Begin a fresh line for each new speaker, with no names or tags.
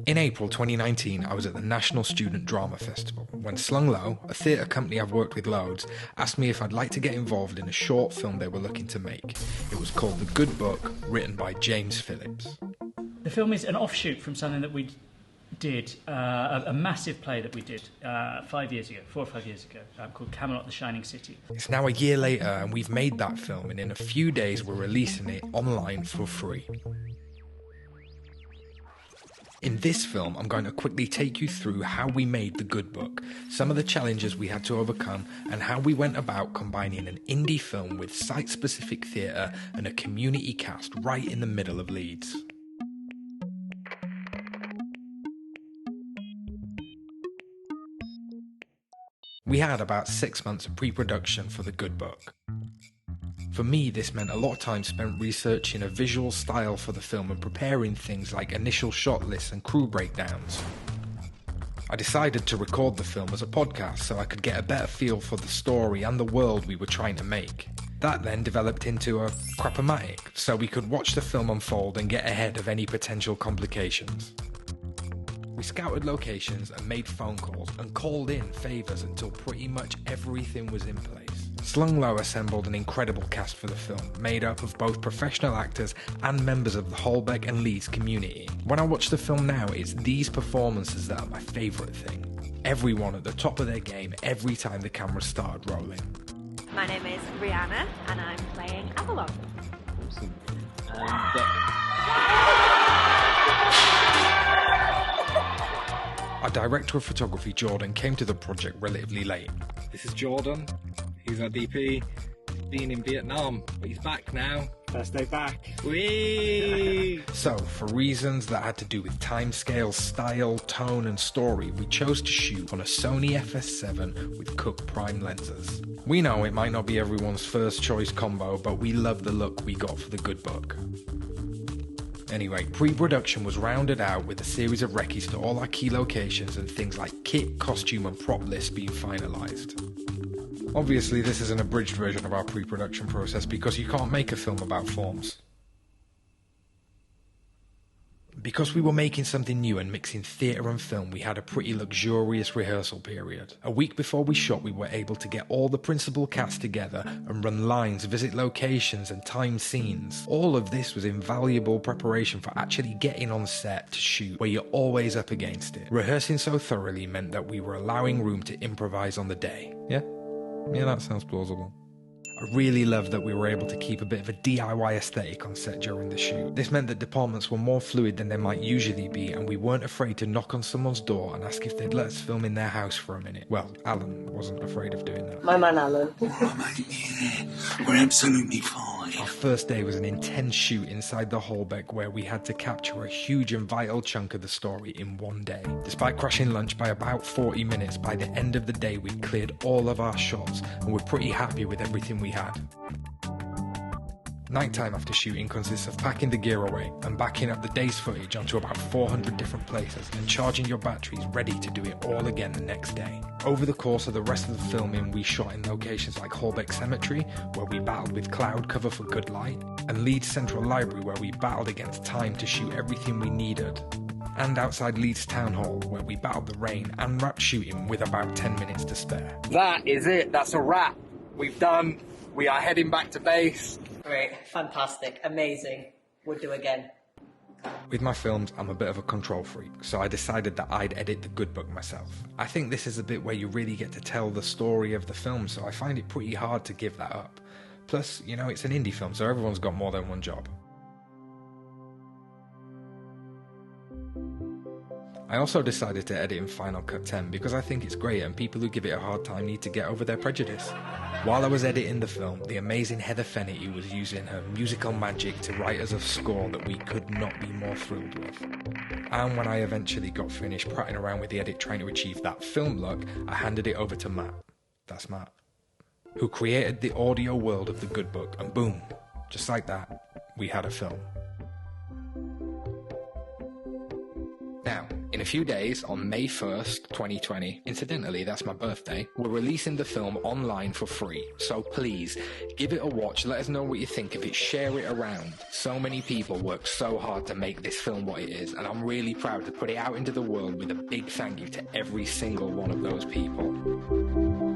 In April 2019, I was at the National Student Drama Festival when Slung Low, a theatre company I've worked with loads, asked me if I'd like to get involved in a short film they were looking to make. It was called The Good Book, written by James Phillips.
The film is an offshoot from something that we did, a massive play that we did 4 or 5 years ago, called Camelot the Shining City.
It's now a year later and we've made that film, and in a few days we're releasing it online for free. In this film, I'm going to quickly take you through how we made The Good Book, some of the challenges we had to overcome, and how we went about combining an indie film with site-specific theatre and a community cast right in the middle of Leeds. We had about 6 months of pre-production for The Good Book. For me, this meant a lot of time spent researching a visual style for the film and preparing things like initial shot lists and crew breakdowns. I decided to record the film as a podcast so I could get a better feel for the story and the world we were trying to make. That then developed into a crapomatic, so we could watch the film unfold and get ahead of any potential complications. We scouted locations and made phone calls and called in favours until pretty much everything was in place. Slung Low assembled an incredible cast for the film, made up of both professional actors and members of the Holbeck and Leeds community. When I watch the film now, it's these performances that are my favourite thing. Everyone at the top of their game every time the camera started rolling.
My name is Rihanna and I'm playing Avalon.
Awesome.
Our director of photography, Jordan, came to the project relatively late.
This is Jordan. He's our DP. He's been in Vietnam, but he's back now.
First day back.
Whee!
So, for reasons that had to do with timescale, style, tone and story, we chose to shoot on a Sony FS7 with Cooke prime lenses. We know it might not be everyone's first choice combo, but we love the look we got for The Good Book. Anyway, pre-production was rounded out with a series of recce's to all our key locations and things like kit, costume and prop lists being finalised. Obviously, this is an abridged version of our pre-production process because you can't make a film about forms. Because we were making something new and mixing theatre and film, we had a pretty luxurious rehearsal period. A week before we shot, we were able to get all the principal cast together and run lines, visit locations and time scenes. All of this was invaluable preparation for actually getting on set to shoot, where you're always up against it. Rehearsing so thoroughly meant that we were allowing room to improvise on the day. Yeah, that sounds plausible. I really loved that we were able to keep a bit of a DIY aesthetic on set during the shoot. This meant that departments were more fluid than they might usually be, and we weren't afraid to knock on someone's door and ask if they'd let us film in their house for a minute. Well, Alan wasn't afraid of doing that.
My man Alan.
We're absolutely fine.
Our first day was an intense shoot inside the Holbeck where we had to capture a huge and vital chunk of the story in one day. Despite crashing lunch by about 40 minutes, by the end of the day we'd cleared all of our shots and were pretty happy with everything we had. Nighttime after shooting consists of packing the gear away and backing up the day's footage onto about 400 different places and charging your batteries ready to do it all again the next day. Over the course of the rest of the filming, we shot in locations like Holbeck Cemetery, where we battled with cloud cover for good light, and Leeds Central Library, where we battled against time to shoot everything we needed, and outside Leeds Town Hall, where we battled the rain and wrapped shooting with about 10 minutes to spare.
That is it. That's a wrap. We've done. We are heading back to base.
Great, fantastic, amazing. We'll do again.
With my films, I'm a bit of a control freak, so I decided that I'd edit The Good Book myself. I think this is the bit where you really get to tell the story of the film, so I find it pretty hard to give that up. Plus, it's an indie film, so everyone's got more than one job. I also decided to edit in Final Cut 10 because I think it's great and people who give it a hard time need to get over their prejudice. While I was editing the film, the amazing Heather Fenity was using her musical magic to write us a score that we could not be more thrilled with. And when I eventually got finished prattling around with the edit trying to achieve that film look, I handed it over to Matt. That's Matt. Who created the audio world of The Good Book, and boom, just like that, we had a film. Now, In a few days, on May 1st, 2020, incidentally, that's my birthday, we're releasing the film online for free. So please, give it a watch, let us know what you think of it, share it around. So many people worked so hard to make this film what it is, and I'm really proud to put it out into the world with a big thank you to every single one of those people.